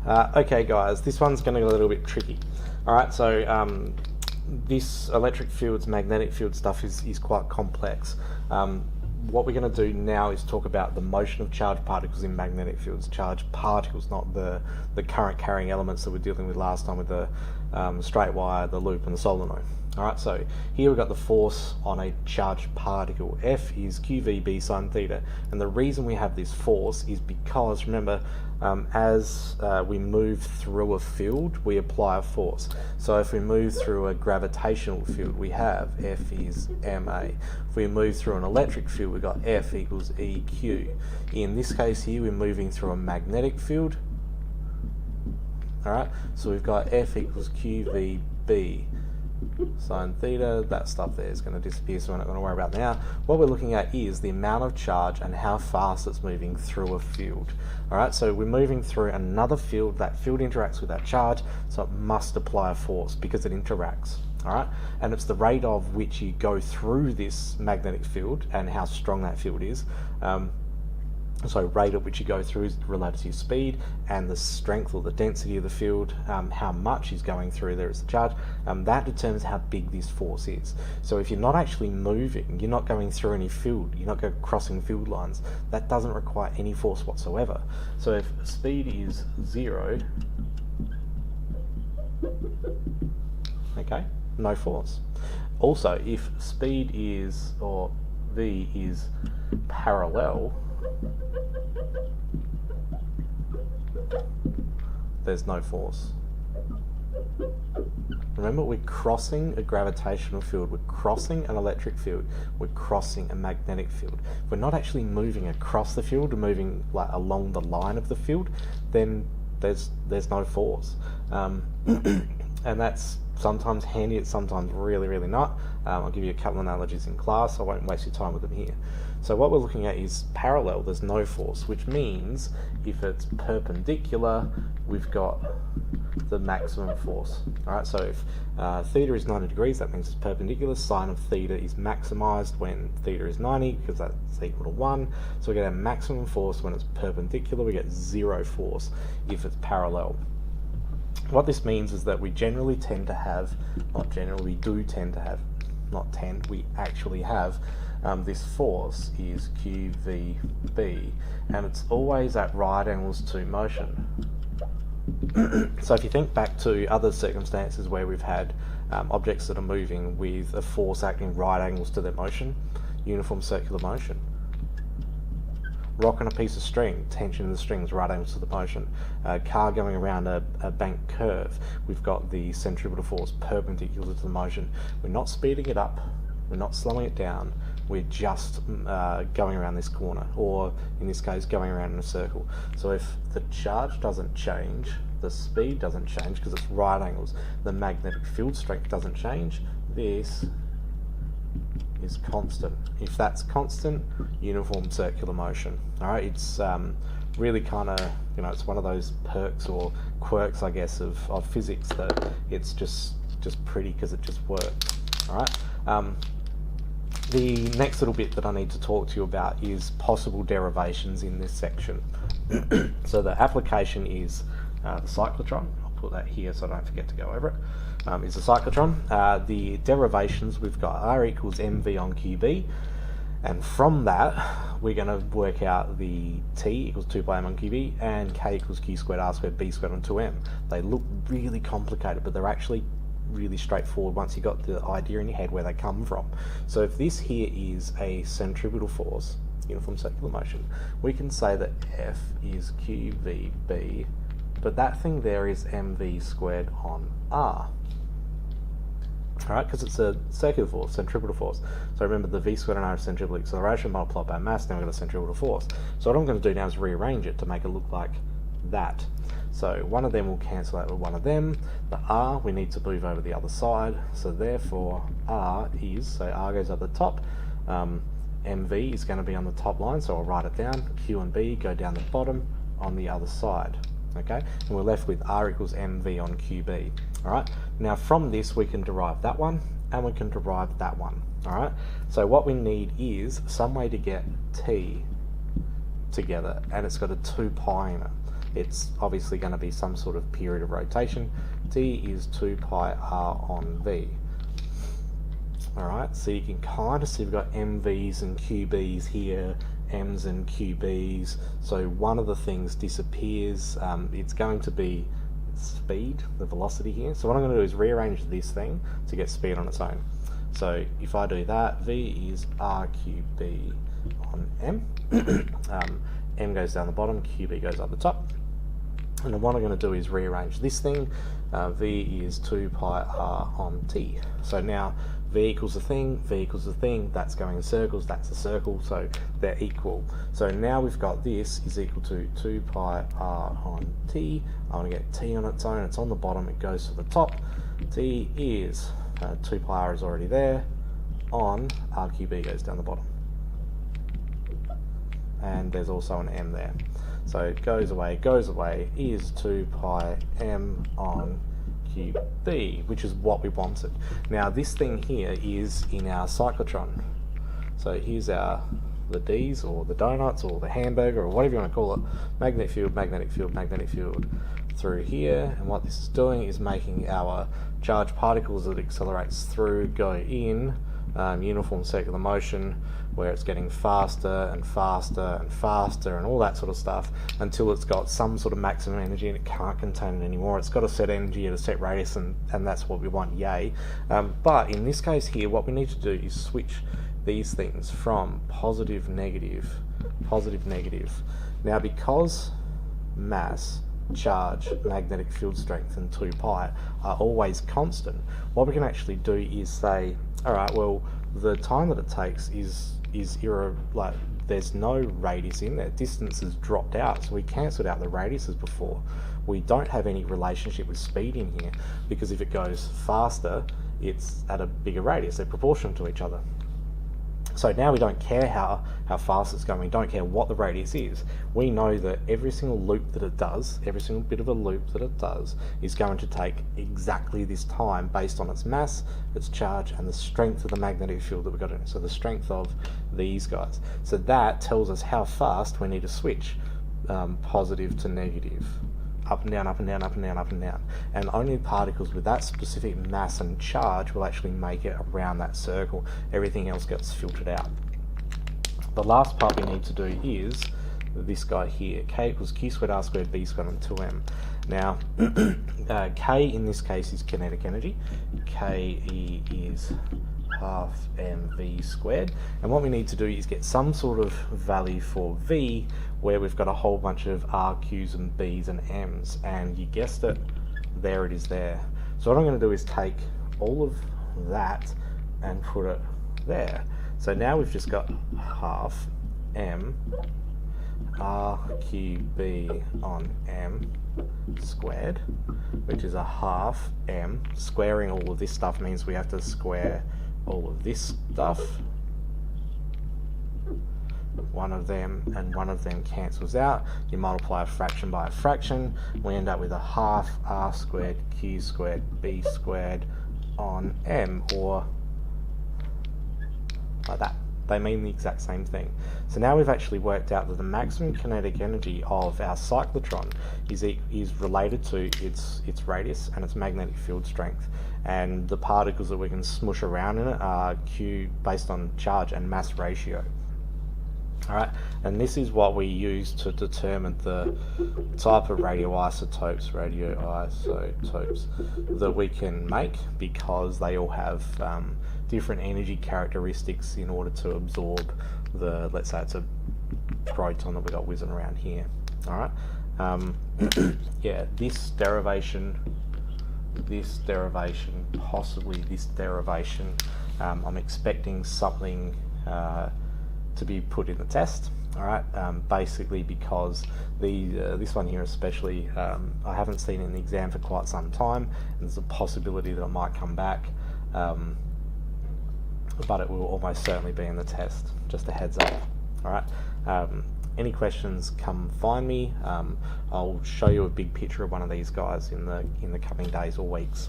Okay guys, this one's going to get a little bit tricky. Alright, so this electric fields, magnetic field stuff is quite complex. What we're going to do now is talk about the motion of charged particles in magnetic fields. Charged particles, not the current carrying elements that we're dealing with last time with the straight wire, the loop and the solenoid. Alright, so here we've got the force on a charged particle. F is QVB sine theta, and the reason we have this force is because, remember, as we move through a field, we apply a force. So if we move through a gravitational field, we have F is ma. If we move through an electric field, we've got F equals EQ. In this case here, we're moving through a magnetic field. Alright, so we've got F equals QVB sine theta. That stuff there is going to disappear, so we're not going to worry about now. What we're looking at is the amount of charge and how fast it's moving through a field. Alright, so we're moving through another field. That field interacts with that charge, so it must apply a force because it interacts. Alright, and it's the rate of which you go through this magnetic field and how strong that field is. So rate at which you go through is related to your speed, and the strength or the density of the field, how much is going through there is the charge. That determines how big this force is. So if you're not actually moving, you're not going through any field, you're not crossing field lines, that doesn't require any force whatsoever. So if speed is 0, okay, no force. Also, if speed is, or v is parallel, there's no force. Remember, we're crossing a gravitational field, we're crossing an electric field, we're crossing a magnetic field. If we're not actually moving across the field, we're moving like along the line of the field, then there's no force. And that's sometimes handy, it's sometimes really not. I'll give you a couple of analogies in class, I won't waste your time with them here. So what we're looking at is parallel, there's no force, which means if it's perpendicular, we've got the maximum force. Alright, so if theta is 90 degrees, that means it's perpendicular. Sine of theta is maximized when theta is 90, because that's equal to 1. So we get a maximum force when it's perpendicular, we get 0 force if it's parallel. What this means is that we generally tend to have, not generally, we do tend to have, not tend, we actually have, this force is QVB, and it's always at right angles to motion. So if you think back to other circumstances where we've had objects that are moving with a force acting right angles to their motion, uniform circular motion. Rock on a piece of string, tension in the strings, right angles to the motion. A car going around a bank curve, we've got the centripetal force perpendicular to the motion. We're not speeding it up, we're not slowing it down, we're just going around this corner, or in this case going around in a circle. So if the charge doesn't change, the speed doesn't change because it's right angles, the magnetic field strength doesn't change, this is constant. If that's constant, uniform circular motion. Alright, it's really kind of, you know, it's one of those perks or quirks, I guess, of physics, that it's just pretty because it just works. Alright, the next little bit that I need to talk to you about is possible derivations in this section. So the application is the cyclotron. I'll put that here so I don't forget to go over it. Is the cyclotron. The derivations, we've got R equals mv on QB, and from that we're going to work out the T equals 2 pi m on QB and K equals Q squared R squared B squared on 2m. They look really complicated, but they're actually really straightforward once you got the idea in your head where they come from. So if this here is a centripetal force, uniform circular motion, we can say that F is QVB, but that thing there is mv squared on R. Alright, because it's a circular force, centripetal force. So remember, the v squared and r is centripetal acceleration multiplied by mass, now we've got a centripetal force. So what I'm going to do now is rearrange it to make it look like that. So one of them will cancel out with one of them. The r, we need to move over the other side, so therefore r is, so r goes up the top, mv is going to be on the top line, so I'll write it down, q and b go down the bottom on the other side. Okay, and we're left with r equals mv on qb. Alright, now from this we can derive that one, and we can derive that one. Alright, so what we need is some way to get t together, and it's got a 2 pi in it. it's obviously going to be some sort of period of rotation. T is 2 pi r on v. Alright, so you can kind of see we've got mv's and qb's here, m's and qb's, so one of the things disappears. It's going to be speed, the velocity here. So what I'm going to do is rearrange this thing to get speed on its own. So if I do that, v is rqb on m. M goes down the bottom, qb goes up the top. And then what I'm going to do is rearrange this thing. V is 2 pi r on t. So now v equals a thing, v equals a thing, that's going in circles, that's a circle, so they're equal. So now we've got this is equal to 2 pi r on t. I want to get t on its own, it's on the bottom, it goes to the top. T is 2 pi r is already there, on rqb goes down the bottom. And there's also an m there. So it goes away, is 2 pi m on qb, which is what we wanted. Now this thing here is in our cyclotron. So here's the D's, or the donuts, or the hamburger, or whatever you want to call it. Magnetic field, magnetic field, magnetic field through here. And what this is doing is making our charged particles that it accelerates through go in uniform circular motion, where it's getting faster and faster and faster and all that sort of stuff until it's got some sort of maximum energy and it can't contain it anymore. It's got a set energy at a set radius, and that's what we want, yay. But in this case here, what we need to do is switch these things from positive, negative, positive, negative. Now because mass, charge, magnetic field strength and 2 pi are always constant, what we can actually do is say, alright, well, the time that it takes is like there's no radius in there, distance has dropped out, so we cancelled out the radiuses before. We don't have any relationship with speed in here, because if it goes faster, it's at a bigger radius, they're proportional to each other. So now we don't care how fast it's going, we don't care what the radius is. We know that every single loop that it does, every single bit of a loop that it does, is going to take exactly this time based on its mass, its charge, and the strength of the magnetic field that we've got in it. So the strength of these guys. So that tells us how fast we need to switch positive to negative. Up and down, up and down, up and down, up and down. And only particles with that specific mass and charge will actually make it around that circle. Everything else gets filtered out. The last part we need to do is this guy here. K equals q squared r squared v squared on 2m. Now, K in this case is kinetic energy. Ke is half mv squared. And what we need to do is get some sort of value for v where we've got a whole bunch of r, q's and b's and m's. And you guessed it, there it is there. So what I'm going to do is take all of that and put it there. So now we've just got half m rqb on m squared, which is a half m. Squaring all of this stuff means we have to square all of this stuff. One of them and one of them cancels out. You multiply a fraction by a fraction, we end up with a half r squared q squared b squared on m, or like that. They mean the exact same thing. So now we've actually worked out that the maximum kinetic energy of our cyclotron is related to its radius and its magnetic field strength. And the particles that we can smush around in it are Q based on charge and mass ratio. Alright, and this is what we use to determine the type of radioisotopes that we can make, because they all have different energy characteristics in order to absorb the, let's say it's a proton that we got whizzing around here. Alright, yeah, this derivation, possibly this derivation, I'm expecting something to be put in the test. Alright, basically because this one here especially, I haven't seen it in the exam for quite some time, and there's a possibility that it might come back, but it will almost certainly be in the test, just a heads up. Alright, any questions, come find me. I'll show you a big picture of one of these guys in the coming days or weeks.